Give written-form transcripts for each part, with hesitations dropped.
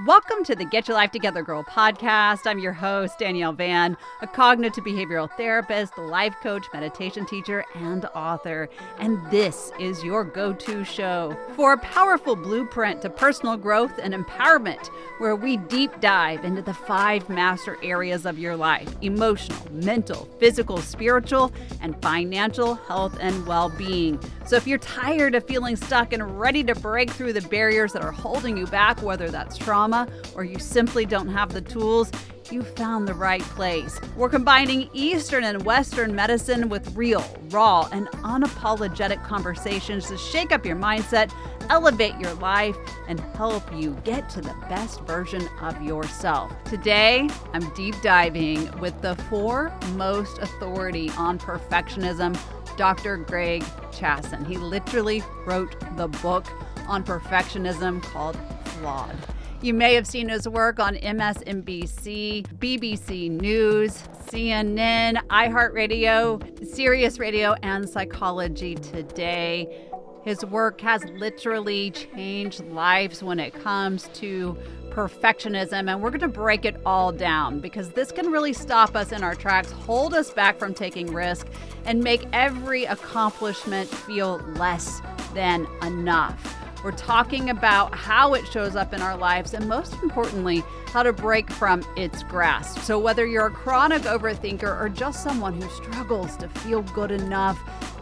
Welcome to the Get Your Life Together Girl podcast. I'm your host, Danielle Van, a cognitive behavioral therapist, life coach, meditation teacher, and author. And this is your go-to show for a powerful blueprint to personal growth and empowerment, where we deep dive into the 5 master areas of your life: emotional, mental, physical, spiritual, and financial health and well-being. So if you're tired of feeling stuck and ready to break through the barriers that are holding you back, whether that's trauma or you simply don't have the tools, you found the right place. We're combining Eastern and Western medicine with real, raw, and unapologetic conversations to shake up your mindset, elevate your life, and help you get to the best version of yourself. Today, I'm deep diving with the foremost authority on perfectionism, Dr. Greg Chasson. He literally wrote the book on perfectionism called Flawed. You may have seen his work on MSNBC, BBC News, CNN, iHeartRadio, Sirius Radio, and Psychology Today. His work has literally changed lives when it comes to perfectionism, and we're going to break it all down because this can really stop us in our tracks, hold us back from taking risk, and make every accomplishment feel less than enough. We're talking about how it shows up in our lives and, most importantly, how to break from its grasp. So whether you're a chronic overthinker or just someone who struggles to feel good enough,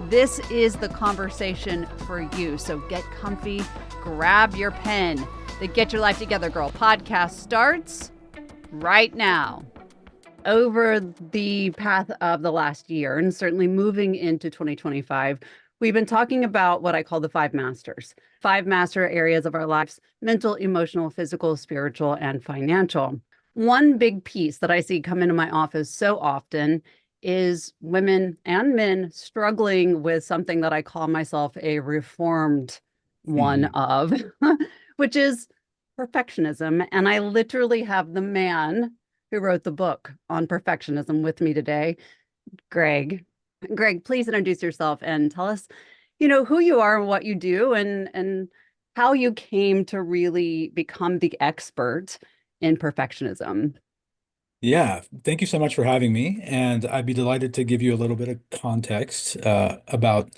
this is the conversation for you. So get comfy, grab your pen. The Get Your Life Together Girl podcast starts right now. Over the path of the last year, and certainly moving into 2025, we've been talking about what I call the 5 masters, 5 master areas of our lives: mental, emotional, physical, spiritual, and financial. One big piece that I see come into my office so often is women and men struggling with something that I call myself a reformed one of, which is perfectionism. And I literally have the man who wrote the book on perfectionism with me today, Greg. Greg, please introduce yourself and tell us, who you are and what you do, and how you came to really become the expert in perfectionism. Yeah, thank you so much for having me. And I'd be delighted to give you a little bit of context about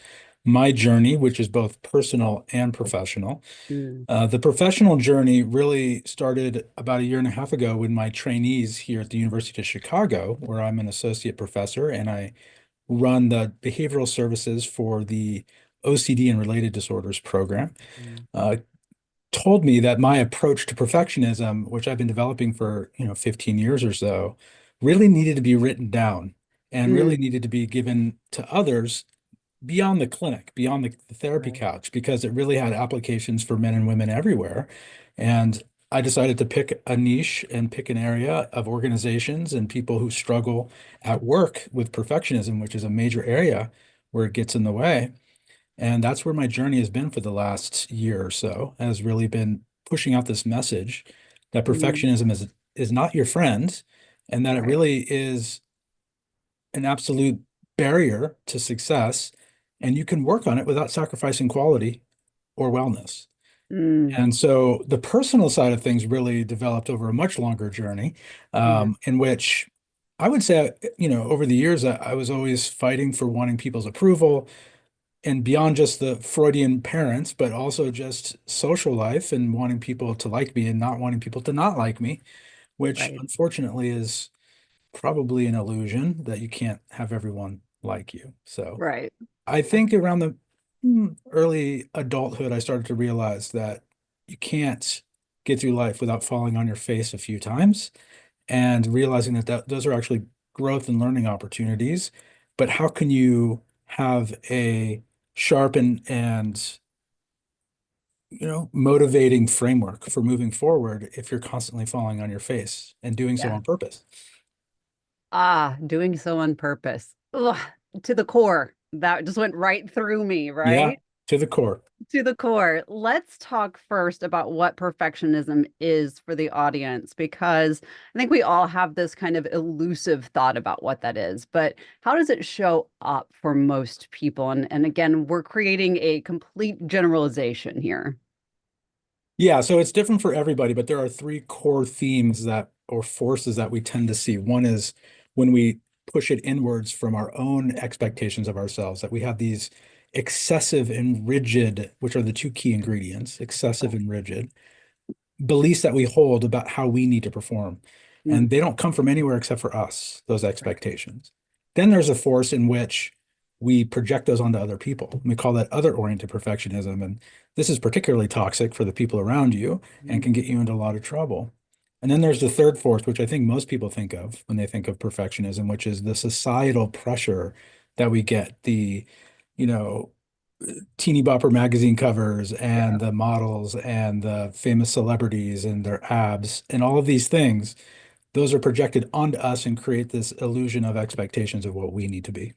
my journey, which is both personal and professional. Mm. The professional journey really started about a year and a half ago when my trainees here at the University of Chicago, where I'm an associate professor and I run the behavioral services for the OCD and related disorders program, Mm. uh, told me that my approach to perfectionism, which I've been developing for, 15 years or so, really needed to be written down and really Mm. needed to be given to others beyond the clinic, beyond the therapy Right. couch, because it really had applications for men and women everywhere. And I decided to pick a niche and pick an area of organizations and people who struggle at work with perfectionism, which is a major area where it gets in the way. And that's where my journey has been for the last year or so, has really been pushing out this message that Mm. perfectionism is not your friend, and that it Right. really is an absolute barrier to success, and you can work on it without sacrificing quality or wellness. Mm. And so the personal side of things really developed over a much longer journey, Yeah. in which I would say, over the years, I was always fighting for wanting people's approval, and beyond just the Freudian parents, but also just social life and wanting people to like me and not wanting people to not like me, which Right. unfortunately is probably an illusion that you can't have everyone like you. So Right. I think around the early adulthood, I started to realize that you can't get through life without falling on your face a few times and realizing that those are actually growth and learning opportunities. But how can you have a sharp and motivating framework for moving forward if you're constantly falling on your face and doing so Yeah. on purpose? Doing so on purpose. Ugh, to the core. That just went right through me, Yeah, right? to the core. To the core. Let's talk first about what perfectionism is for the audience, because I think we all have this kind of elusive thought about what that is. But how does it show up for most people? And again, we're creating a complete generalization here. Yeah, so it's different for everybody, but there are three core themes that or forces that we tend to see. One is when we push it inwards from our own expectations of ourselves, that we have these excessive and rigid, which are the two key ingredients, excessive and rigid beliefs that we hold about how we need to perform. And they Mm, don't come from anywhere except for us, those right. expectations. Then there's a force in which we project those onto other people. We call that other-oriented perfectionism. And this is particularly toxic for the people around you and Mm, can get you into a lot of trouble. And then there's the third force, which I think most people think of when they think of perfectionism, which is the societal pressure that we get, you know, teeny bopper magazine covers yeah. and the models and the famous celebrities and their abs and all of these things, those are projected onto us and create this illusion of expectations of what we need to be.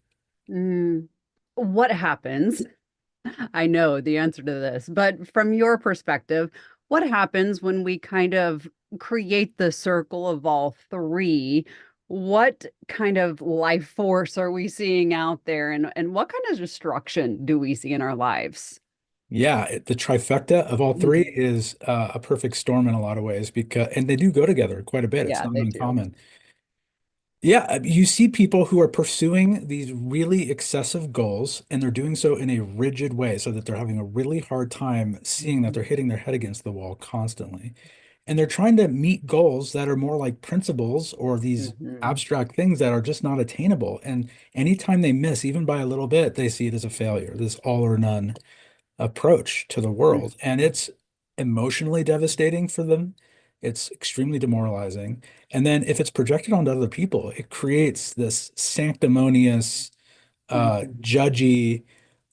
Mm. What happens? I know the answer to this, but from your perspective, what happens when we kind of create the circle of all three? What kind of life force are we seeing out there, and what kind of destruction do we see in our lives? Yeah, the trifecta of all three Mhm. is a perfect storm in a lot of ways because, and they do go together quite a bit. It's Yeah, not they do. uncommon. Yeah, you see people who are pursuing these really excessive goals and they're doing so in a rigid way so that they're having a really hard time seeing that Mhm. they're hitting their head against the wall constantly. And they're trying to meet goals that are more like principles or these Mhm. abstract things that are just not attainable. And anytime they miss, even by a little bit, they see it as a failure, this all or none approach to the world. And Mhm. it's emotionally devastating for them. It's extremely demoralizing. And then if it's projected onto other people, it creates this sanctimonious, Mhm. judgy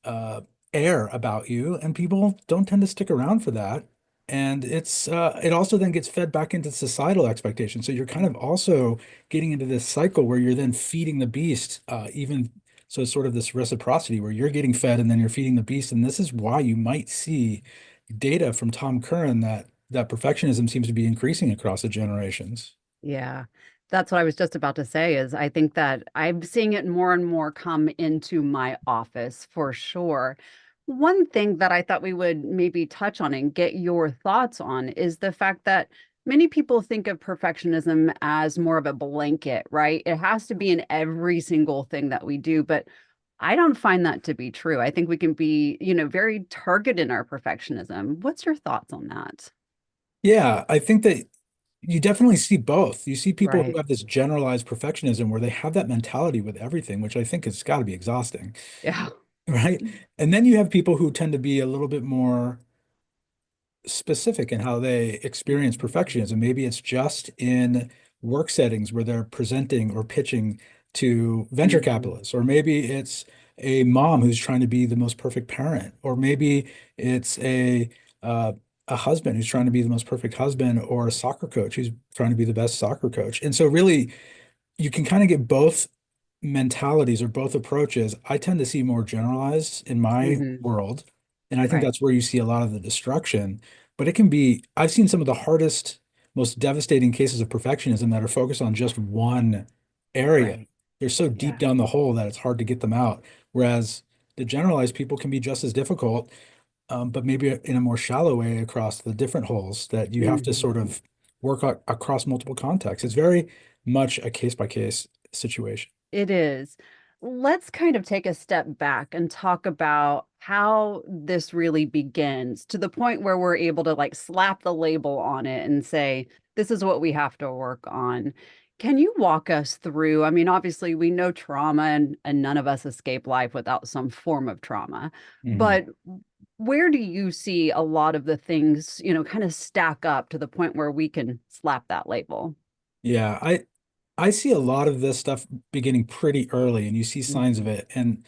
uh, air about you, and people don't tend to stick around for that. And it also then gets fed back into societal expectations. So you're kind of also getting into this cycle where you're then feeding the beast, even so it's sort of this reciprocity where you're getting fed and then you're feeding the beast. And this is why you might see data from Tom Curran that perfectionism seems to be increasing across the generations. Yeah, that's what I was just about to say is I think that I'm seeing it more and more come into my office for sure. One thing that I thought we would maybe touch on and get your thoughts on is the fact that many people think of perfectionism as more of a blanket, right? It has to be in every single thing that we do, but I don't find that to be true. I think we can be, very targeted in our perfectionism. What's your thoughts on that? Yeah, I think that you definitely see both. You see people who Right. have this generalized perfectionism where they have that mentality with everything, which I think has got to be exhausting, Yeah. right? And then you have people who tend to be a little bit more specific in how they experience perfectionism. Maybe it's just in work settings where they're presenting or pitching to venture Mhm. capitalists, or maybe it's a mom who's trying to be the most perfect parent, or maybe it's uh, a husband who's trying to be the most perfect husband, or a soccer coach who's trying to be the best soccer coach. And so, really, you can kind of get both mentalities or both approaches. I tend to see more generalized in my Mhm. world, and I think Right. that's where you see a lot of the destruction. But it can be, I've seen some of the hardest, most devastating cases of perfectionism that are focused on just one area. Right. They're so deep Yeah. down the hole that it's hard to get them out. Whereas the generalized people can be just as difficult, but maybe in a more shallow way across the different holes that you have to Mhm. sort of work across multiple contexts. It's very much a case by case situation. It is. Let's kind of take a step back and talk about how this really begins to the point where we're able to like slap the label on it and say, this is what we have to work on. Can you walk us through? I mean, obviously, we know trauma and none of us escape life without some form of trauma, Mhm. but where do you see a lot of the things, kind of stack up to the point where we can slap that label? Yeah, I see a lot of this stuff beginning pretty early, and you see signs of Mhm. it. And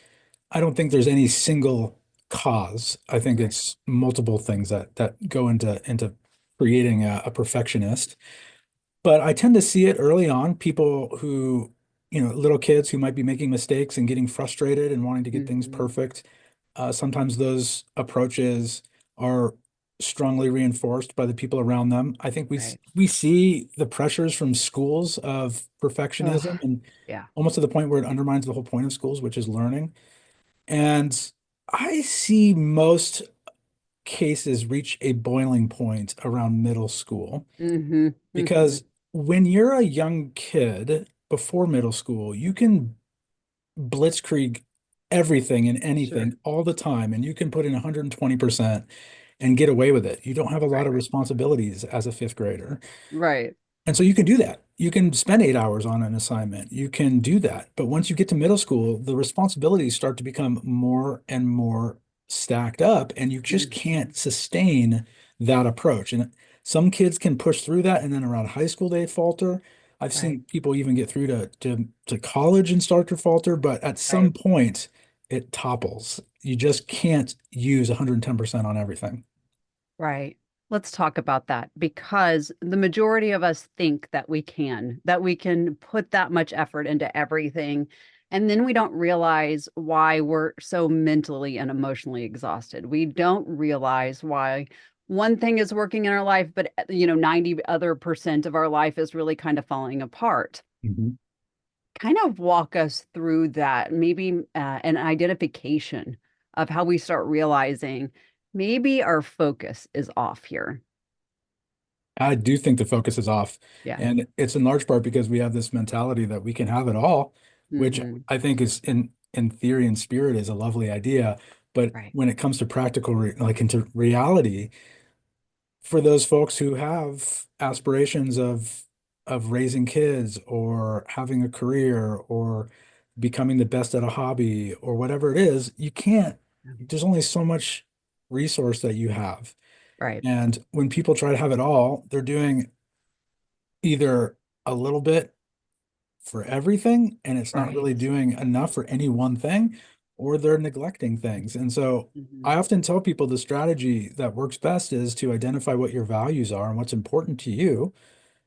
I don't think there's any single cause. I think Right. it's multiple things that go into creating a perfectionist. But I tend to see it early on, people who, little kids who might be making mistakes and getting frustrated and wanting to get things Mhm. perfect. Sometimes those approaches are strongly reinforced by the people around them. I think Right. we see the pressures from schools of Ugh, perfectionism and yeah. almost to the point where it undermines the whole point of schools, which is learning. And I see most cases reach a boiling point around middle school Mm-hmm. Mm-hmm. because when you're a young kid before middle school, you can blitzkrieg everything and Sure. anything all the time, and you can put in 120% and get away with it. You don't have a lot Right. of responsibilities as a fifth grader. Right. And so you can do that. You can spend 8 hours on an assignment. You can do that. But once you get to middle school, the responsibilities start to become more and more stacked up, and you just Mm-hmm. can't sustain that approach. And some kids can push through that, and then around high school they falter. I've Right. seen people even get through to college and start to falter, but at some Right. point it topples. You just can't use 110% on everything. Right. Let's talk about that because the majority of us think that we can put that much effort into everything. And then we don't realize why we're so mentally and emotionally exhausted. We don't realize why one thing is working in our life, but 90 other percent of our life is really kind of falling apart. Mhm. Kind of walk us through that, maybe an identification of how we start realizing maybe our focus is off here. I do think the focus is off. Yeah. And it's in large part because we have this mentality that we can have it all, which Hmm. I think is in theory and spirit is a lovely idea. But Right. when it comes to practical, like into reality, for those folks who have aspirations of raising kids or having a career or becoming the best at a hobby or whatever it is, you can't, there's only so much resource that you have. Right. And when people try to have it all, they're doing either a little bit for everything and it's not really Right. doing enough for any one thing, or they're neglecting things. And so Hmm. I often tell people the strategy that works best is to identify what your values are and what's important to you.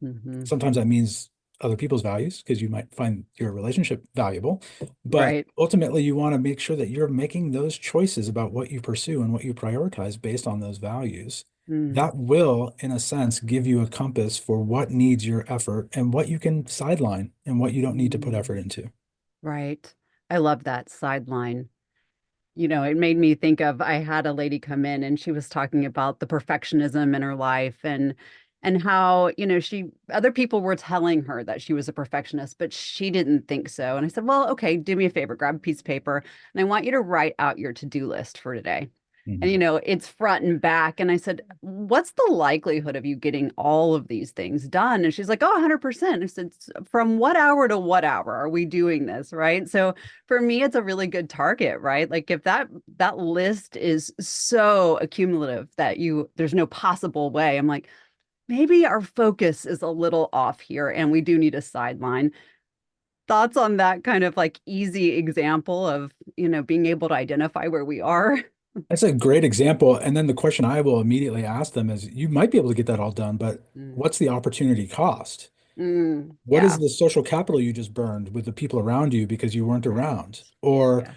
Hmm. Sometimes that means other people's values because you might find your relationship valuable, but Right. ultimately you want to make sure that you're making those choices about what you pursue and what you prioritize based on those values. Mm. That will, in a sense, give you a compass for what needs your effort and what you can sideline and what you don't need to put effort Mm. into. Right. I love that sideline. It made me think of I had a lady come in and she was talking about the perfectionism in her life and how, she other people were telling her that she was a perfectionist, but she didn't think so. And I said, "Well, okay, do me a favor, grab a piece of paper, and I want you to write out your to-do list for today." And Mhm. it's front and back. And I said, "What's the likelihood of you getting all of these things done?" And she's like, "Oh, 100%." I said, "From what hour to what hour are we doing this?" Right. So for me, it's a really good target, right? Like if that list is so accumulative that there's no possible way. I'm like, maybe our focus is a little off here and we do need a sideline. Thoughts on that kind of like easy example of, being able to identify where we are? That's a great example. And then the question I will immediately ask them is, you might be able to get that all done, but Mm. what's the opportunity cost? What is Yeah. the social capital you just burned with the people around you because you weren't Right. around? Or Yeah.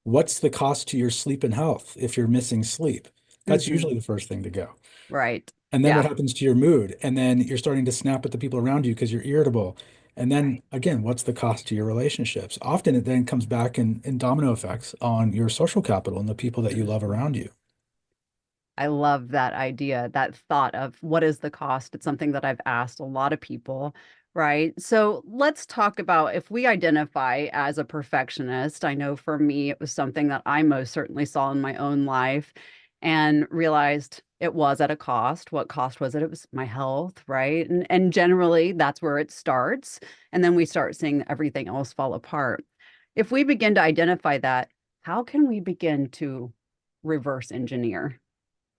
what's the cost to your sleep and health if you're missing sleep? That's Hmm. usually the first thing to go. Right. And then what Yeah. happens to your mood? And then you're starting to snap at the people around you because you're irritable. And then Right. again, what's the cost to your relationships? Often it then comes back in domino effects on your social capital and the people that you love Mhm. around you. I love that idea, that thought of what is the cost. It's something that I've asked a lot of people, right? So let's talk about if we identify as a perfectionist. I know for me, it was something that I most certainly saw in my own life and realized it was at a cost. What cost was it? It was my health, right? And generally, that's where it starts. And then we start seeing everything else fall apart. If we begin to identify that, how can we begin to reverse engineer?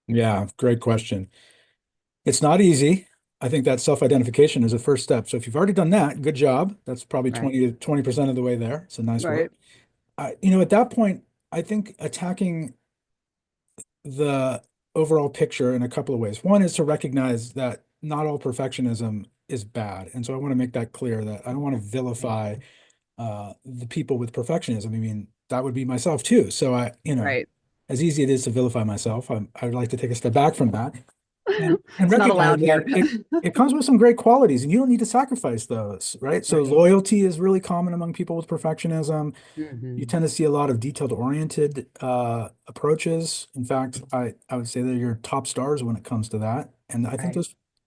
Yeah, great question. It's not easy. I think that self-identification is a first step. So if you've already done that, good job. That's probably Right. 20 to 20% of the way there. It's a nice work. Right. At that point, I think attacking the overall picture in a couple of ways. One is to recognize that not all perfectionism is bad. And so I want to make that clear that I don't want to vilify the people with perfectionism. I mean, that would be myself too. So Right. as easy it is to vilify myself, I would like to take a step back from that. And It's not recognize allowed here. that it comes with some great qualities and you don't need to sacrifice those, right? So Right. loyalty is really common among people with perfectionism. You Hmm. tend to see a lot of detailed oriented approaches. In fact, I would say they're your top stars when it comes to that. And Right.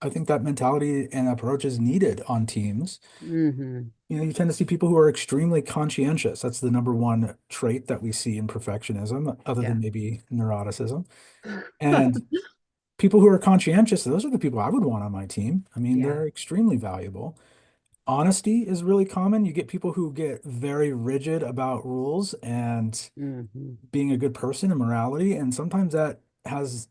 I think that mentality and approach is needed on teams. Hmm. You know, you tend to see people who are extremely conscientious. That's the number one trait that we see in perfectionism, other Yeah. than maybe neuroticism. And people who are conscientious, those are the people I would want on my team. I mean, Yeah. they're extremely valuable. Honesty is really common. You get people who get very rigid about rules and Hmm. being a good person and morality, and sometimes that has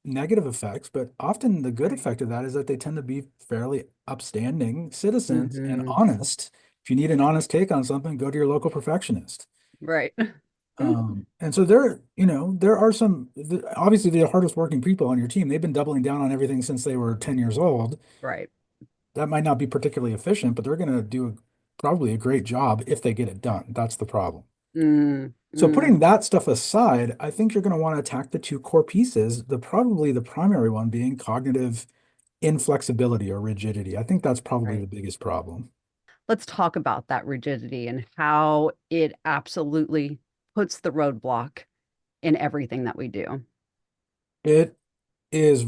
negative effects, but often the good Right. effect of that is that they tend to be fairly upstanding citizens and Hmm. honest. If you need an honest take on something, go to your local perfectionist. Right. And so there are obviously the hardest working people on your team. They've been doubling down on everything since they were 10 years old. Right. That might not be particularly efficient, but they're going to do probably a great job if they get it done. That's the problem. Mm, So mm, putting that stuff aside, I think you're going to want to attack the two core pieces, probably the primary one being cognitive inflexibility or rigidity. I think that's probably right. the biggest problem. Let's talk about that rigidity and how it absolutely puts the roadblock in everything that we do. It is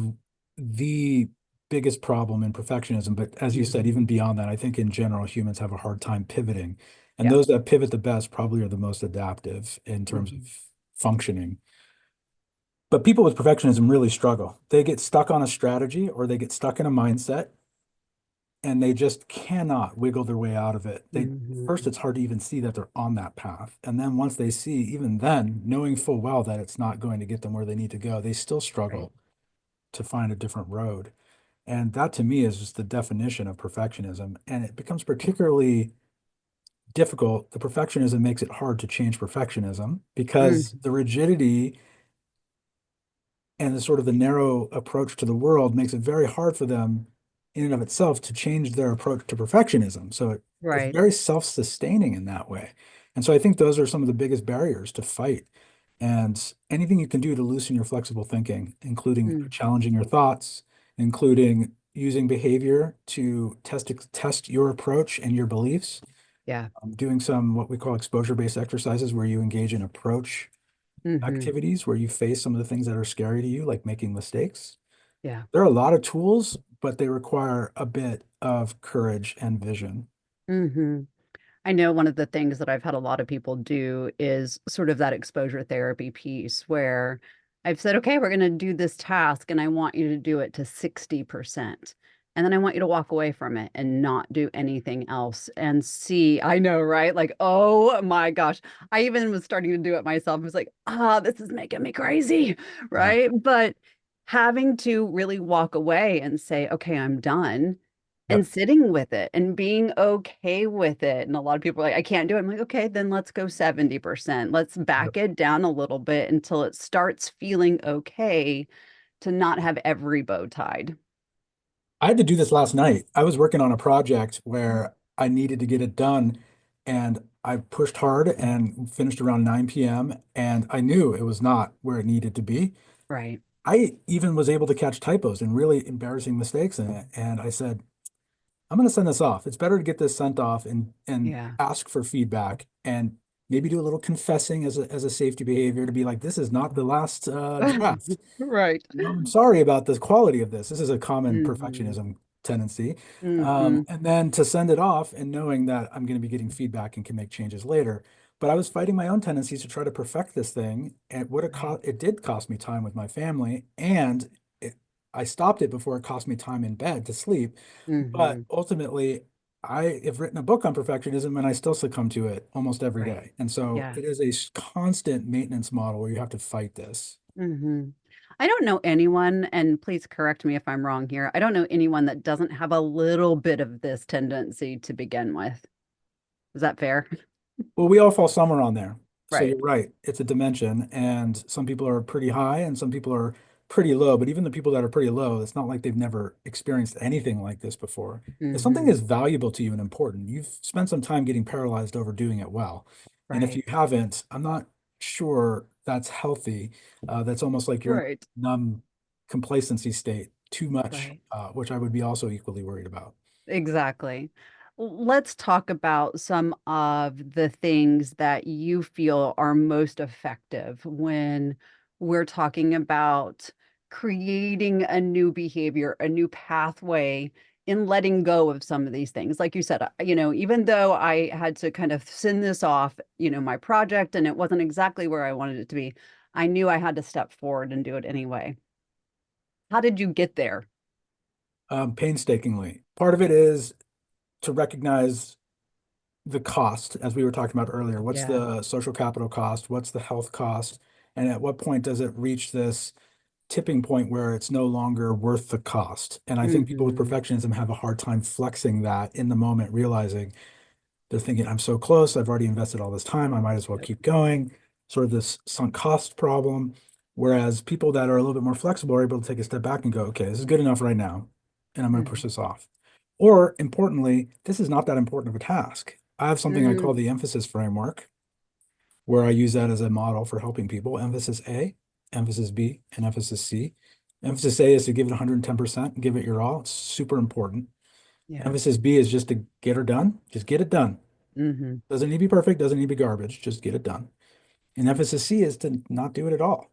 the biggest problem in perfectionism, but as you said, Hmm. even beyond that, I think in general humans have a hard time pivoting. And Yeah. those that pivot the best probably are the most adaptive in terms of Hmm. functioning. But people with perfectionism really struggle. They get stuck on a strategy or they get stuck in a mindset and they just cannot wiggle their way out of it. First, Hmm. it's hard to even see that they're on that path. And then once they see, even then, knowing full well that it's not going to get them where they need to go, they still Right. struggle to find a different road. And that to me is just the definition of perfectionism. And it becomes particularly difficult. The perfectionism makes it hard to change perfectionism because Hmm. the rigidity and the sort of the narrow approach to the world makes it very hard for them in and of itself to change their approach to perfectionism. So it's Right. very self-sustaining in that way. And so I think those are some of the biggest barriers to fight. And anything you can do to loosen your flexible thinking, including Mm. challenging your thoughts, including using behavior to test your approach and your beliefs, Yeah. doing some what we call exposure-based exercises where you engage in approach Hmm. activities where you face some of the things that are scary to you, like making mistakes. Yeah. There are a lot of tools, but they require a bit of courage and vision. Hmm. I know one of the things that I've had a lot of people do is sort of that exposure therapy piece where I've said, okay, we're going to do this task and I want you to do it to 60%. And then I want you to walk away from it and not do anything else and see. I know, right? Like, oh my gosh. I even was starting to do it myself. I was like, this is making me crazy. Yeah. Right. But having to really walk away and say, okay, I'm done and Yep. sitting with it and being okay with it. And a lot of people are like, I can't do it. I'm like, okay, then let's go 70%. Let's Yep. back it down a little bit until it starts feeling okay to not have every bow tied. I had to do this last night. I was working on a project where I needed to get it done, and I pushed hard and finished around 9 p.m. And I knew it was not where it needed to be. Right. I even was able to catch typos and really embarrassing mistakes in it. And I said, I'm going to send this off. It's better to get this sent off and Yeah. ask for feedback and maybe do a little confessing as a safety behavior to be like, this is not the last draft. Right. You know, I'm sorry about the quality of this. This is a common Hmm. perfectionism tendency. Hmm. And then to send it off and knowing that I'm going to be getting feedback and can make changes later. But I was fighting my own tendencies to try to perfect this thing. And Right. it did cost me time with my family. And I stopped it before it cost me time in bed to sleep. But Hmm. ultimately, I have written a book on perfectionism and I still succumb to it almost every Right. day. And so Yeah. it is a constant maintenance model where you have to fight this. Hmm. I don't know anyone, and please correct me if I'm wrong here. I don't know anyone that doesn't have a little bit of this tendency to begin with. Is that fair? Well, we all fall somewhere on there. So Right. you're right. It's a dimension, and some people are pretty high and some people are pretty low. But even the people that are pretty low, it's not like they've never experienced anything like this before. If something Hmm. is valuable to you and important, you've spent some time getting paralyzed over doing it well. And if Right. you haven't, I'm not sure that's healthy. That's almost like you're in Right. a numb complacency state too much, Right. which I would be also equally worried about. Exactly. Let's talk about some of the things that you feel are most effective when we're talking about creating a new behavior, a new pathway in letting go of some of these things. Like you said, even though I had to kind of send this off, my project, and it wasn't exactly where I wanted it to be, I knew I had to step forward and do it anyway. How did you get there? Painstakingly. Part of it is to recognize the cost, as we were talking about earlier. What's Yeah. the social capital cost? What's the health cost? And at what point does it reach this tipping point where it's no longer worth the cost? And I think people with Hmm. perfectionism have a hard time flexing that in the moment, realizing they're thinking, I'm so close, I've already invested all this time, I might as well Yep. keep going, sort of this sunk cost problem. Whereas people that are a little bit more flexible are able to take a step back and go, okay, this is good enough right now, and I'm going to push Hmm. this off. Or importantly, this is not that important of a task. I have something I call Hmm. the emphasis framework, where I use that as a model for helping people. Emphasis A, emphasis B, and emphasis C. Emphasis A is to give it 110%, give it your all. It's super important. Yeah. Emphasis B is just to get her done. Just get it done. Hmm. Doesn't need to be perfect, doesn't need to be garbage, just get it done. And emphasis C is to not do it at all.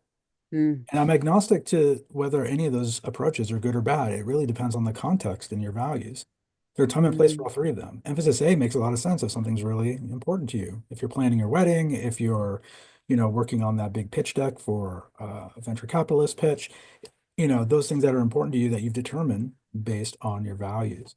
Mm. And I'm agnostic to whether any of those approaches are good or bad. It really depends on the context and your values. There's a time and place for Mm. all three of them. Emphasis A makes a lot of sense if something's really important to you. If you're planning your wedding, if you're, working on that big pitch deck for a venture capitalist pitch, those things that are important to you that you've determined based on your values.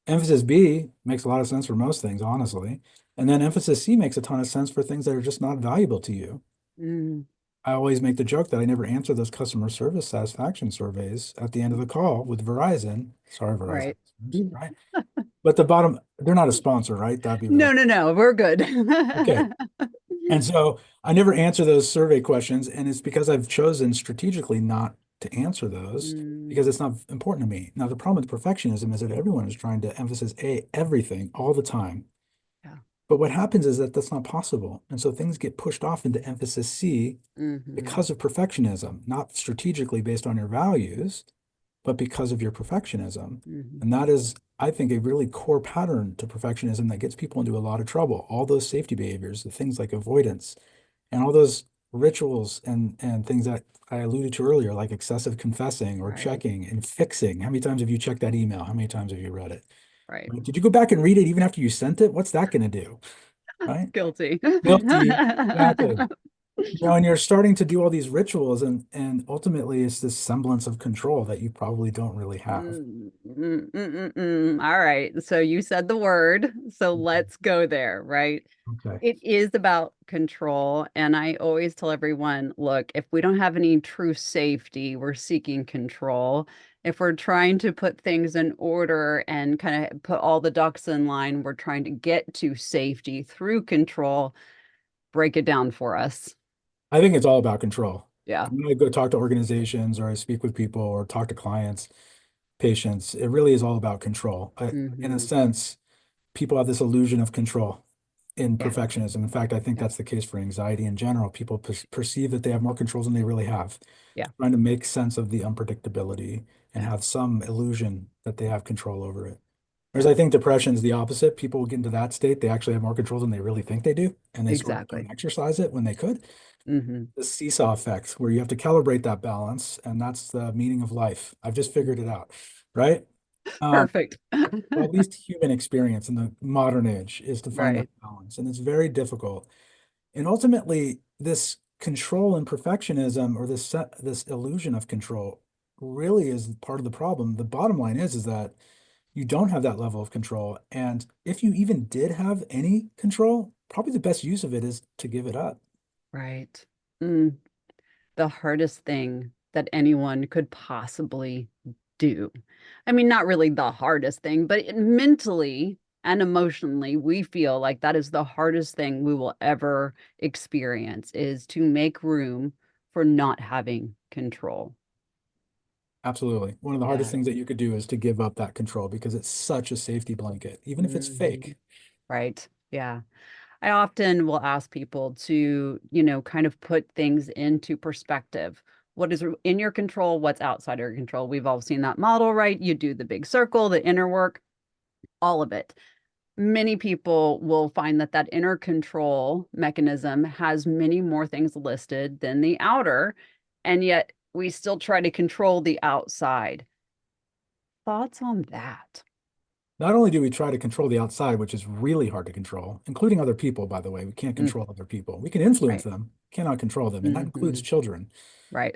Emphasis B makes a lot of sense for most things, honestly. And then emphasis C makes a ton of sense for things that are just not valuable to you. Mm. I always make the joke that I never answer those customer service satisfaction surveys at the end of the call with Verizon. Sorry, Verizon, Right. right? But they're not a sponsor, right? That'd be really No, no, no, we're good. okay. And so I never answer those survey questions, and it's because I've chosen strategically not to answer those Mm. because it's not important to me. Now, the problem with perfectionism is that everyone is trying to emphasize everything all the time. Yeah. But what happens is that that's not possible. And so things get pushed off into emphasis C Hmm. because of perfectionism, not strategically based on your values, but because of your perfectionism. Hmm. And that is, I think, a really core pattern to perfectionism that gets people into a lot of trouble. All those safety behaviors, the things like avoidance, and all those rituals and things that I alluded to earlier, like excessive confessing or Right. checking and fixing. How many times have you checked that email? How many times have you read it? Right. Right? Did you go back and read it even after you sent it? What's that going to do? Right? Guilty. Guilty. Exactly. And you're starting to do all these rituals, and ultimately it's this semblance of control that you probably don't really have. All right. So you said the word. So let's go there, right? Okay. It is about control. And I always tell everyone, look, if we don't have any true safety, we're seeking control. If we're trying to put things in order and kind of put all the ducks in line, we're trying to get to safety through control. Break it down for us. I think it's all about control. Yeah. When I go talk to organizations or I speak with people or talk to clients, patients, it really is all about control. In a Hmm. sense, people have this illusion of control in Yeah. perfectionism. In fact, I think Yeah. that's the case for anxiety in general. People perceive that they have more control than they really have, Yeah. trying to make sense of the unpredictability and have some illusion that they have control over it. Whereas Yeah. I think depression is the opposite. People get into that state, they actually have more control than they really think they do, and they sort of Exactly. don't exercise it when they could. Hmm. The seesaw effect, where you have to calibrate that balance, and that's the meaning of life. I've just figured it out, right? Um, Perfect. well, at least human experience in the modern age is to find that Right. balance, and it's very difficult. And ultimately, this control and perfectionism, or this illusion of control, really is part of the problem. The bottom line is that you don't have that level of control, and if you even did have any control, probably the best use of it is to give it up. Right. Mm, the hardest thing that anyone could possibly do. I mean, not really the hardest thing, but mentally and emotionally, we feel like that is the hardest thing we will ever experience is to make room for not having control. Absolutely. One of the hardest Yeah. things that you could do is to give up that control because it's such a safety blanket, even if it's Mhm. fake. Right. Yeah. I often will ask people to, kind of put things into perspective. what is in your control, what's outside of your control. We've all seen that model, right? You do the big circle, the inner work, all of it. Many people will find that that inner control mechanism has many more things listed than the outer, and yet we still try to control the outside. Thoughts on that? Not only do we try to control the outside, which is really hard to control, including other people, by the way, we can't Mm, control other people. We can influence right. them, cannot control them, and that includes Hmm. children, Right.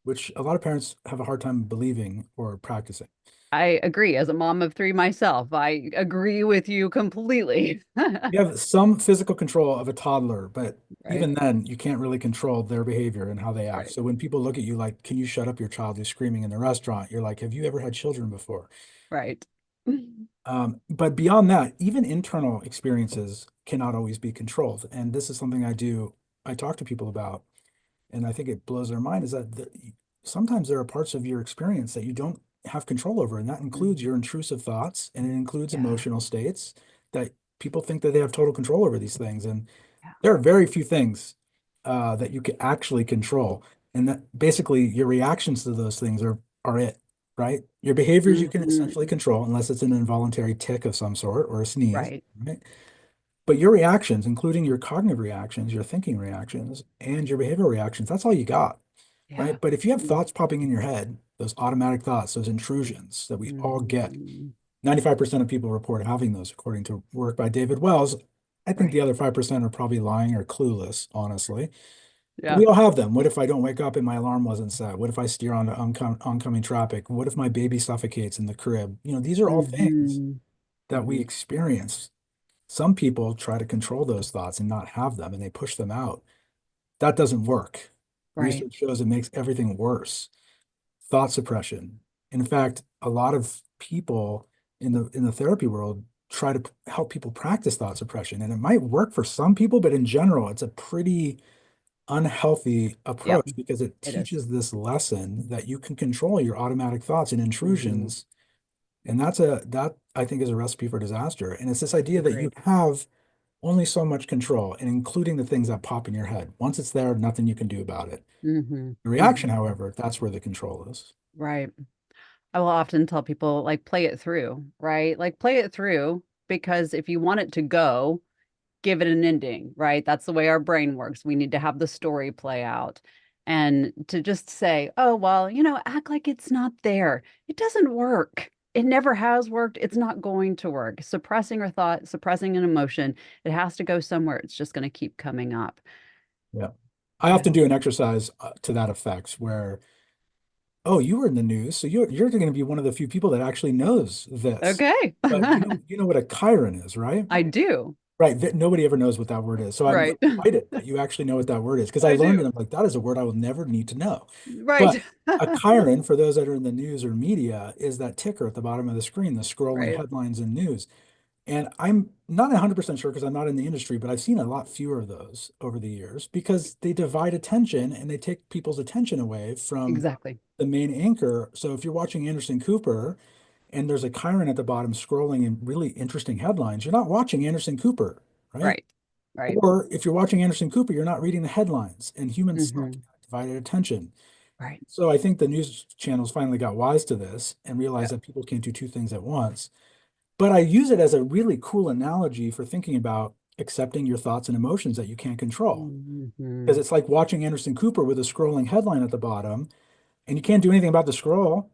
which a lot of parents have a hard time believing or practicing. I agree. As a mom of three myself, I agree with you completely. You have some physical control of a toddler, but Right. even then, you can't really control their behavior and how they act. Right. So when people look at you like, can you shut up your child who's screaming in the restaurant? You're like, have you ever had children before? Right. But beyond that, even internal experiences cannot always be controlled. And this is something I talk to people about, and I think it blows their mind is that sometimes there are parts of your experience that you don't have control over, and that includes Mhm. your intrusive thoughts and it includes Yeah. emotional states that people think that they have total control over these things. And Yeah. there are very few things that you can actually control, and that basically your reactions to those things are it, right? Your behaviors you can essentially Hmm. control unless it's an involuntary tick of some sort or a sneeze, Right. right? But your reactions, including your cognitive reactions, your thinking reactions, and your behavioral reactions, that's all you got, Yeah. right? But if you have thoughts popping in your head, those automatic thoughts, those intrusions that we all get, Hmm. 95% of people report having those, according to work by David Wells. I think the Right. other 5% are probably lying or clueless, honestly. But Yeah. we all have them. What if I don't wake up and my alarm wasn't set? What if I steer onto oncoming traffic? What if my baby suffocates in the crib? These are all things Hmm. that we Hmm. experience. Some people try to control those thoughts and not have them, and they push them out. That doesn't work. Right. Research shows it makes everything worse. Thought suppression. In fact, a lot of people in the therapy world try to help people practice thought suppression, and it might work for some people, but in general, it's a pretty unhealthy Yep. approach because it It is. teaches this lesson that you can control your automatic thoughts and Hmm. intrusions. And that I think is a recipe for disaster. And it's this idea that you Agreed. have only so much control, and including the things that pop in your head. Once it's there, nothing you can do about it. Hmm. The reaction, Hmm. however, that's where the control is. Right. I will often tell people, like, play it through, right? Like, play it through because if you want it to go, give it an ending, right? That's the way our brain works. We need to have the story play out. And to just say, oh, well, act like it's not there. It doesn't work. It never has worked. It's not going to work. Suppressing a thought, suppressing an emotion, it has to go somewhere. It's just going to keep coming up. Yeah. I Yeah. often do an exercise to that effect where, oh, you were in the news, so you're going to be one of the few people that actually knows this. Okay. But you know what a chiron is, right? I do. Right. Nobody ever knows what that word is. So I'm Right. delighted that you actually know what that word is because I I learned it. do. I'm like, that is a word I will never need to know. But Right. a chiron, for those that are in the news or media, is that ticker at the bottom of the screen, the scrolling Right. headlines and news. And I'm not 100% sure because I'm not in the industry, but I've seen a lot fewer of those over the years because they divide attention and they take people's attention away from Exactly. the main anchor. So if you're watching Anderson Cooper and there's a Chiron at the bottom scrolling in really interesting headlines, you're not watching Anderson Cooper, right? Right. Right. Or if you're watching Anderson Cooper, you're not reading the headlines, and humans suck Hmm. at divided attention. Right. So I think the news channels finally got wise to this and Yeah. realized that people can't do two things at once. But I use it as a really cool analogy for thinking about accepting your thoughts and emotions that you can't control. Because Hmm. it's like watching Anderson Cooper with a scrolling headline at the bottom, and you can't do anything about the scroll.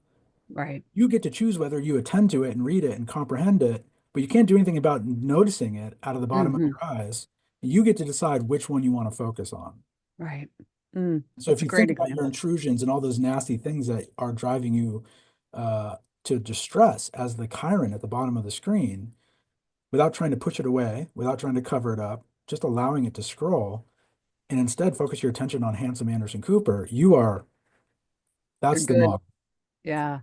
Right. You get to choose whether you attend to it and read it and comprehend it, but you can't do anything about noticing it out of the bottom of Hmm. your eyes. You get to decide which one you want to focus on. Right. So if That's a you think great about your example. intrusions and all those nasty things that are driving you to distress as the Chiron at the bottom of the screen, without trying to push it away, without trying to cover it up, just allowing it to scroll, and instead focus your attention on handsome Anderson Cooper, You're that's the good. model. Yeah.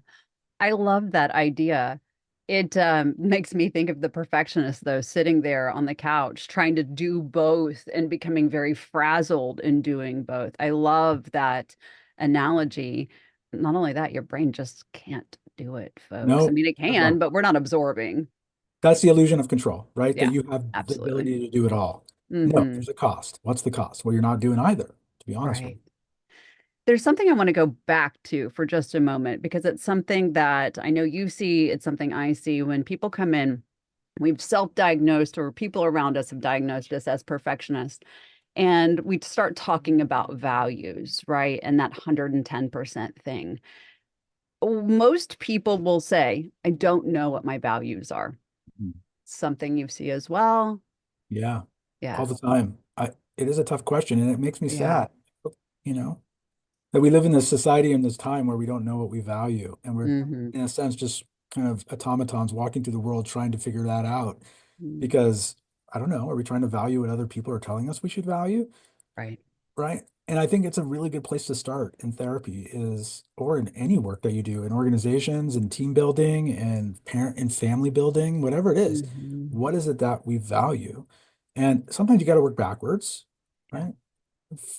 I love that idea. It makes me think of the perfectionist, though, sitting there on the couch trying to do both and becoming very frazzled in doing both. I love that analogy. Not only that, your brain just can't do it, folks. I No, mean, it not at can, all. but we're not absorbing. That's the illusion of control, right? That Yeah, you have the absolutely. ability to do it all. No, Hmm. there's a cost. What's the cost? Well, you're not doing either, to be honest with Right. you. There's something I want to go back to for just a moment because it's something that I know you see, it's something I see when people come in, we've self-diagnosed or people around us have diagnosed us as perfectionists, and we start talking about values, right? And that 110% thing. Most people will say, I don't know what my values are. Mm. Something you see as well. Yeah, all Yeah. the time. It is a tough question, and it makes me Yeah. sad, you know, that we live in this society and this time where we don't know what we value, and we're, Hmm. in a sense, just kind of automatons walking through the world trying to figure that out. Mm. Because I don't know, are we trying to value what other people are telling us we should value? Right. Right. And I think it's a really good place to start in therapy is, or in any work that you do in organizations and team building and parent and family building, whatever it is. Hmm. What is it that we value? And sometimes you got to work backwards, Yeah. right?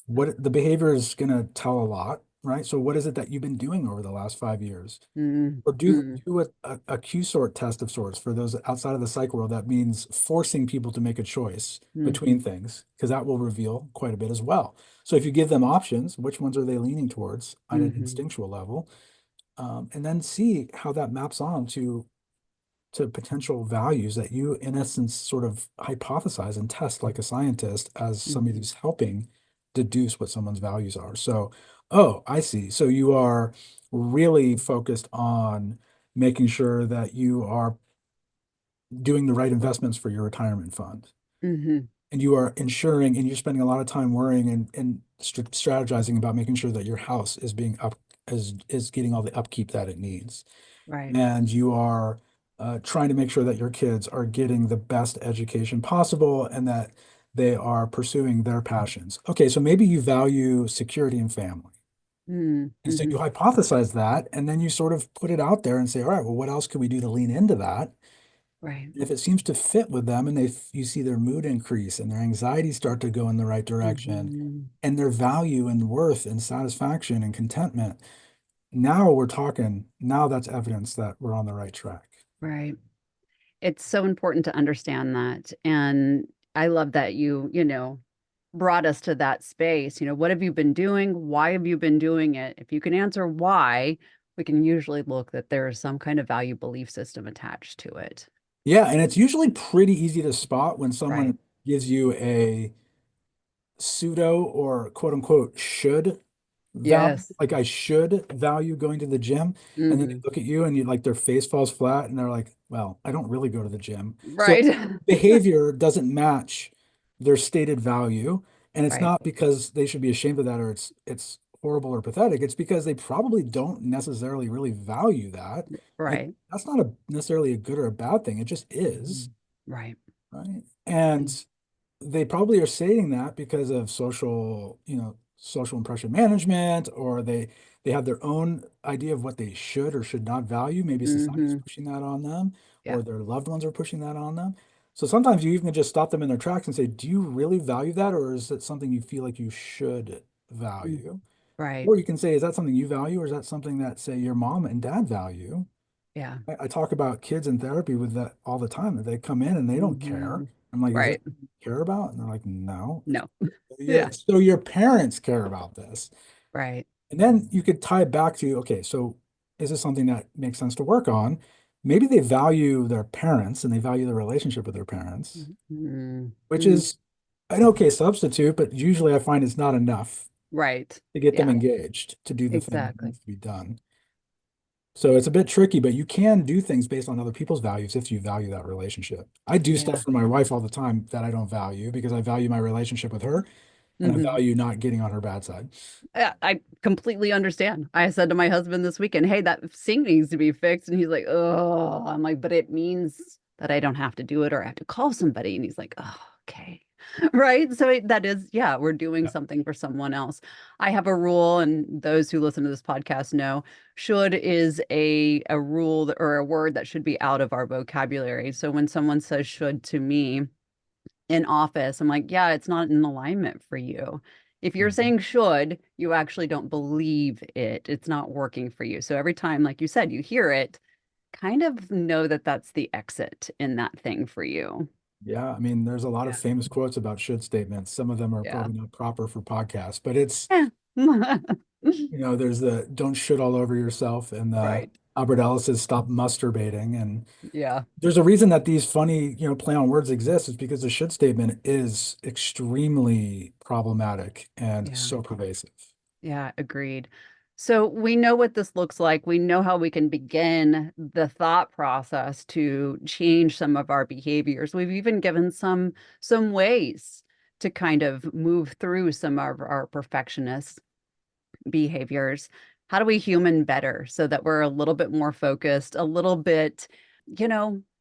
What the behavior is going to tell a lot, right? So what is it that you've been doing over the last 5 years? Mm. Or do Mm. do a Q sort test of sorts for those outside of the psych world. That means forcing people to make a choice Hmm. between things, because that will reveal quite a bit as well. So if you give them options, which ones are they leaning towards at an Hmm. instinctual level, and then see how that maps on to potential values that you, in essence, sort of hypothesize and test like a scientist as somebody Hmm. who's helping deduce what someone's values are. So, oh, I see. So you are really focused on making sure that you are doing the right investments for your retirement fund. Hmm. And you are ensuring, and you're spending a lot of time worrying and strategizing about making sure that your house is being up, is getting all the upkeep that it needs, Right. and you are trying to make sure that your kids are getting the best education possible and that they are pursuing their passions. Okay, so maybe you value security and family. And so Mm-hmm. you hypothesize that, and then you sort of put it out there and say, all right, well, what else could we do to lean into that? Right. If it seems to fit with them and you see their mood increase and their anxiety start to go in the right direction Hmm. and their value and worth and satisfaction and contentment, now we're talking, now that's evidence that we're on the right track. Right. It's so important to understand that. And I love that brought us to that space. What have you been doing? Why have you been doing it? If you can answer why, we can usually look that there's some kind of value belief system attached to it. Yeah, and it's usually pretty easy to spot when Right. someone gives you a pseudo or quote unquote should value, Yes. like I should value going to the gym. And then they Hmm. look at you and you like their face falls flat and they're like, well, I don't really go to the gym. So Right. behavior doesn't match their stated value. And it's Right. not because they should be ashamed of that or it's horrible or pathetic. It's because they probably don't necessarily really value that. And Right. that's not necessarily a good or a bad thing. It just is, Mhm. Right. right? Mm. And they probably are saying that because of social, social impression management, or they have their own idea of what they should or should not value. Maybe society's Hmm. pushing that on them, Yeah. or their loved ones are pushing that on them. So sometimes you even just stop them in their tracks and say, "Do you really value that, or is it something you feel like you should Mm. value?" Right. Or you can say, "Is that something you value, or is that something that, say, your mom and dad value?" Yeah. I talk about kids in therapy with that all the time. They come in and they don't care. Hmm. I'm like, is this Right. what you care about? And they're like, no. No. Yeah. Yeah. So your parents care about this. Right. And then you could tie it back to, okay, so is this something that makes sense to work on? Maybe they value their parents and they value the relationship with their parents, which Hmm. is an okay substitute, but usually I find it's not enough Right. to get them Yeah. engaged to do the thing that Exactly. needs to be done. So it's a bit tricky, but you can do things based on other people's values if you value that relationship. I do stuff Yeah. for my wife all the time that I don't value because I value my relationship with her and I Hmm. value not getting on her bad side. I completely understand. I said to my husband this weekend, "Hey, that sink needs to be fixed," and he's like, "Oh," I'm like, "But it means that I don't have to do it or I have to call somebody," and he's like, "Oh, okay." Right? So that is, yeah, we're doing Yeah. something for someone else. I have a rule, and those who listen to this podcast know, should is a rule or a word that should be out of our vocabulary. So when someone says should to me in office, I'm like, yeah, it's not in alignment for you. If you're Mhm. saying should, you actually don't believe it. It's not working for you. So every time, like you said, you hear it, kind of know that that's the exit in that thing for you. Yeah, I mean, there's a lot of Yeah. famous quotes about should statements. Some of them are Yeah. probably not proper for podcasts, but it's Yeah. There's the don't shit all over yourself, and the Right. Albert Ellis says stop masturbating. And Yeah. there's a reason that these funny, play on words exist is because the should statement is extremely problematic and Yeah. so pervasive. Yeah, agreed. So we know what this looks like. We know how we can begin the thought process to change some of our behaviors. We've even given some ways to kind of move through some of our perfectionist behaviors. How do we human better so that we're a little bit more focused, a little bit,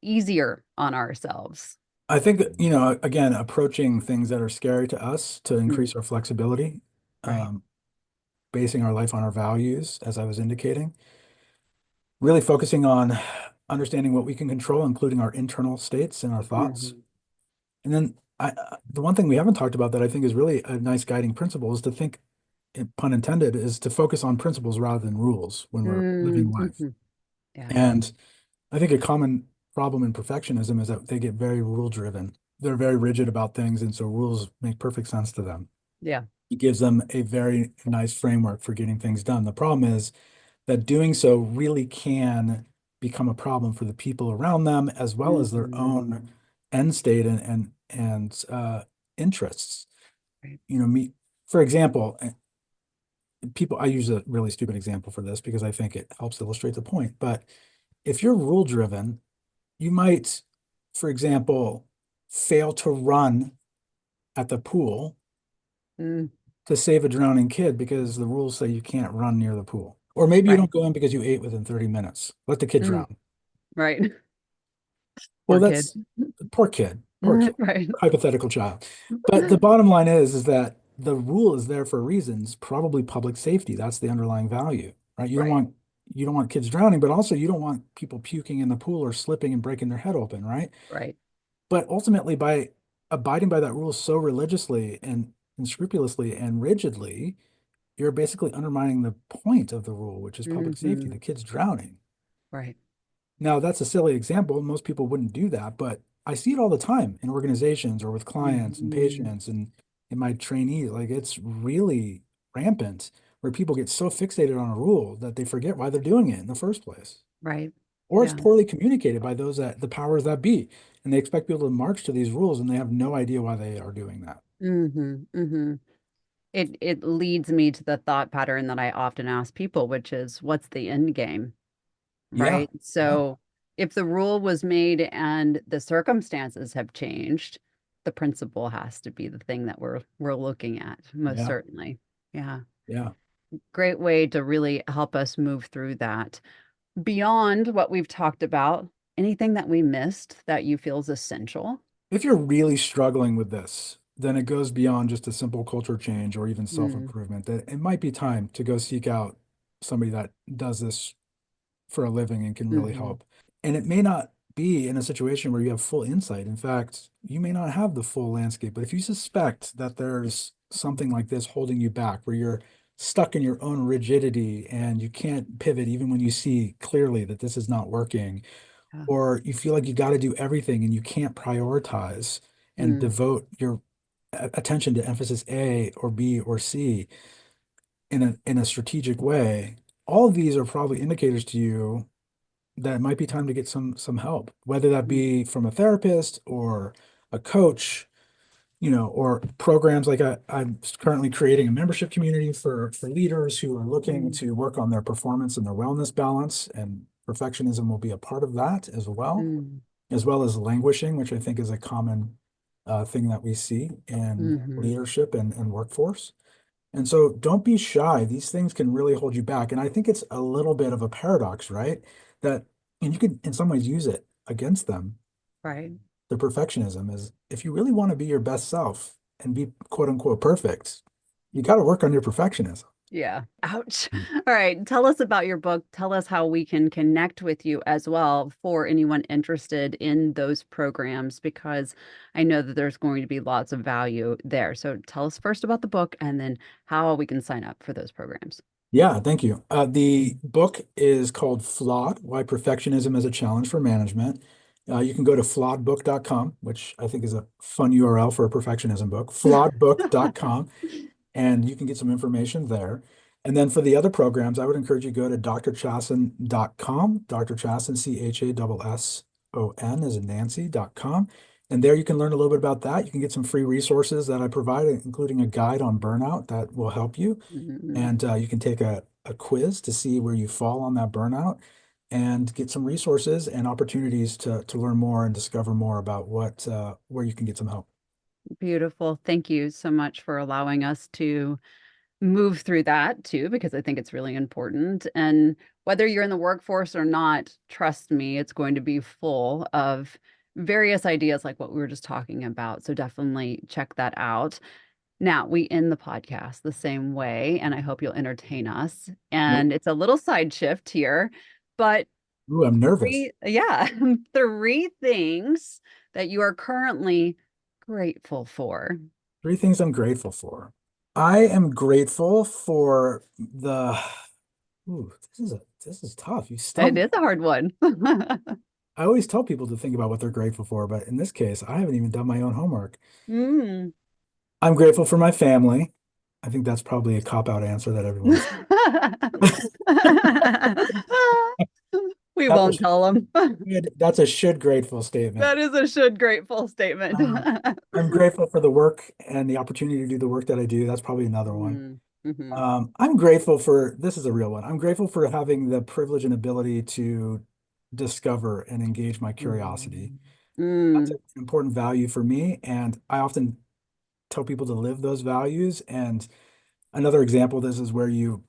easier on ourselves? I think, again, approaching things that are scary to us to Mm, increase our flexibility, right. um, basing our life on our values, as I was indicating, really focusing on understanding what we can control, including our internal states and our thoughts. Hmm. And then the one thing we haven't talked about that I think is really a nice guiding principle is to think, pun intended, is to focus on principles rather than rules when we're living life. Mm-hmm. Yeah. And I think a common problem in perfectionism is that they get very rule driven. They're very rigid about things, and so rules make perfect sense to them. Yeah. It gives them a very nice framework for getting things done. The problem is that doing so really can become a problem for the people around them as well as their Hmm. own end state and interests. Right. Me, for example, people, I use a really stupid example for this because I think it helps illustrate the point. But if you're rule driven, you might, for example, fail to run at the pool Mm, to save a drowning kid because the rules say you can't run near the pool. Or maybe you right. don't go in because you ate within 30 minutes. Let the kid Mm, drown. right. Well, Poor kid. that's poor kid, Right. hypothetical child. But the bottom line is that the rule is there for reasons, probably public safety. That's the underlying value, right? Right. You don't want kids drowning, but also you don't want people puking in the pool or slipping and breaking their head open, right? Right. But ultimately, by abiding by that rule so religiously and scrupulously and rigidly, you're basically undermining the point of the rule, which is public safety. Hmm. The kid's drowning. Right. Now, that's a silly example. Most people wouldn't do that, but I see it all the time in organizations or with clients and Hmm. patients and in my trainees. Like it's really rampant where people get so fixated on a rule that they forget why they're doing it in the first place. Right. Or it's Yeah. poorly communicated by the powers that be. And they expect people to march to these rules and they have no idea why they are doing that. Hmm. It leads me to the thought pattern that I often ask people, which is, what's the end game? Yeah. Right. Yeah. So if the rule was made and the circumstances have changed, the principle has to be the thing that we're looking at, most Yeah. certainly. Yeah. Yeah. Great way to really help us move through that. Beyond what we've talked about, anything that we missed that you feel is essential? If you're really struggling with this, then it goes beyond just a simple culture change or even Mm, self-improvement. That it might be time to go seek out somebody that does this for a living and can really hmm. help. And it may not be in a situation where you have full insight. In fact, you may not have the full landscape, but if you suspect that there's something like this holding you back, where you're stuck in your own rigidity and you can't pivot even when you see clearly that this is not working, Yeah. or you feel like you got to do everything and you can't prioritize and Mm, devote your attention to emphasis A or B or C in a strategic way, all of these are probably indicators to you that it might be time to get some help, whether that mm, be from a therapist or a coach, or programs like I'm currently creating a membership community for leaders who are looking mm, to work on their performance and their wellness balance, and perfectionism will be a part of that mm, as well as languishing, which I think is a common thing that we see in mhm. leadership and workforce. And so don't be shy. These things can really hold you back. And I think it's a little bit of a paradox, right? That, and you could in some ways use it against them. Right. The perfectionism is if you really want to be your best self and be quote unquote perfect, you got to work on your perfectionism. Yeah. Ouch. All right. Tell us about your book. Tell us how we can connect with you as well for anyone interested in those programs, because I know that there's going to be lots of value there. So tell us first about the book and then how we can sign up for those programs. Yeah, thank you. The book is called Flawed Why Perfectionism is a Challenge for Management. You can go to flawedbook.com, which I think is a fun URL for a perfectionism book, flawedbook.com. and you can get some information there. And then for the other programs, I would encourage you to go to drchasson.com, Dr. Chasson, Chasson, as in Nancy.com. And there you can learn a little bit about that. You can get some free resources that I provide, including a guide on burnout that will help you. Mhm. And you can take a quiz to see where you fall on that burnout and get some resources and opportunities to learn more and discover more about where you can get some help. Beautiful. Thank you so much for allowing us to move through that too, because I think it's really important. And whether you're in the workforce or not, trust me, it's going to be full of various ideas like what we were just talking about. So definitely check that out. Now, we end the podcast the same way, and I hope you'll entertain us. Nope. And it's a little side shift here, but Ooh, I'm nervous. yeah, three things that you are currently grateful for. Three things I'm grateful for. I am grateful for the, ooh, this is tough. You It stumped me. is a hard one. I always tell people to think about what they're grateful for, but in this case, I haven't even done my own homework. Mm. I'm grateful for my family. I think that's probably a cop-out answer that everyone's. We That's won't tell them. that's a should grateful statement. That is a should grateful statement. Um, I'm grateful for the work and the opportunity to do the work that I do. That's probably another one. Mm, mhm, I'm grateful for, this is a real one. I'm grateful for having the privilege and ability to discover and engage my curiosity. mm, That's mm, an important value for me. And I often tell people to live those values. And another example of this is where you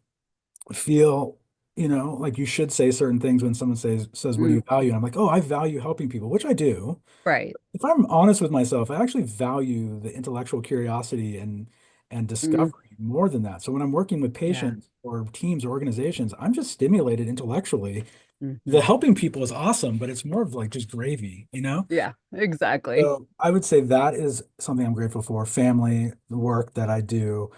feel, like you should say certain things when someone says, what do mm. you value? And I'm like, oh, I value helping people, which I do. Right. If I'm honest with myself, I actually value the intellectual curiosity and Mm, discovery more than that. So when I'm working with yeah. patients or teams or organizations, I'm just stimulated intellectually. The Mhm. helping people is awesome, but it's more of like just gravy? Yeah, exactly. So I would say that is something I'm grateful for, family, the work that I do.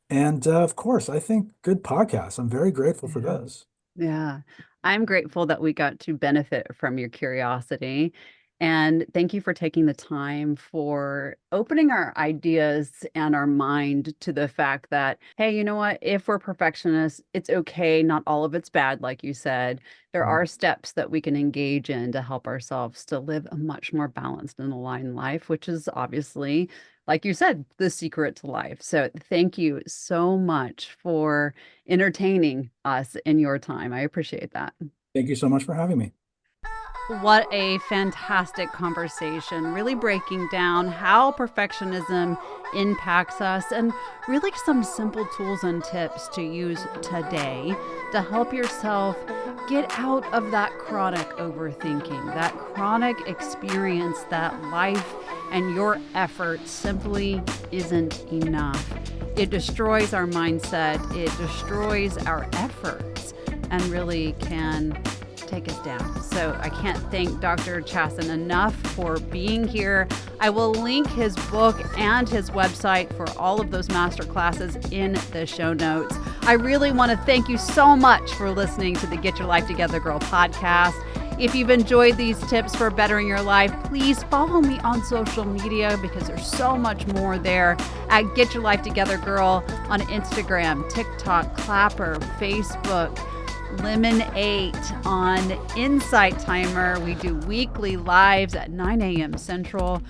And of course, I think good podcasts. I'm very grateful for Yeah. those. Yeah. I'm grateful that we got to benefit from your curiosity. And thank you for taking the time for opening our ideas and our mind to the fact that, hey, you know what? If we're perfectionists, it's okay. Not all of it's bad, like you said. There Right. are steps that we can engage in to help ourselves to live a much more balanced and aligned life, which is obviously, like you said, the secret to life. So thank you so much for entertaining us in your time. I appreciate that. Thank you so much for having me. What a fantastic conversation, really breaking down how perfectionism impacts us and really some simple tools and tips to use today to help yourself get out of that chronic overthinking, that chronic experience that life and your effort simply isn't enough. It destroys our mindset, it destroys our efforts, and really can take us down. So I can't thank Dr. Chasson enough for being here. I will link his book and his website for all of those master classes in the show notes. I really want to thank you so much for listening to the Get Your Life Together Girl podcast. If you've enjoyed these tips for bettering your life, please follow me on social media because there's so much more there at Get Your Life Together Girl on Instagram, TikTok, Clapper, Facebook, Lemon8 on Insight Timer. We do weekly lives at 9 a.m. Central.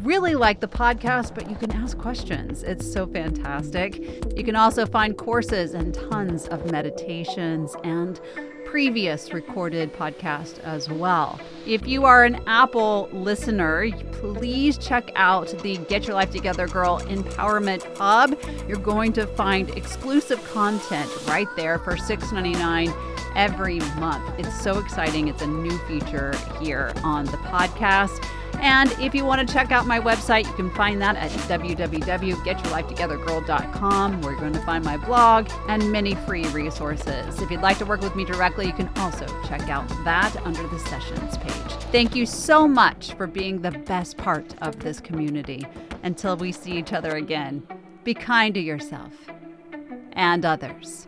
Really like the podcast, but you can ask questions. It's so fantastic. You can also find courses and tons of meditations and previous recorded podcast as well. If you are an Apple listener, please check out the Get Your Life Together Girl Empowerment Hub. You're going to find exclusive content right there for $6.99 every month. It's so exciting. It's a new feature here on the podcast. And if you want to check out my website, you can find that at www.getyourlifetogethergirl.com, where you're going to find my blog and many free resources. If you'd like to work with me directly, you can also check out that under the sessions page. Thank you so much for being the best part of this community. Until we see each other again, be kind to yourself and others.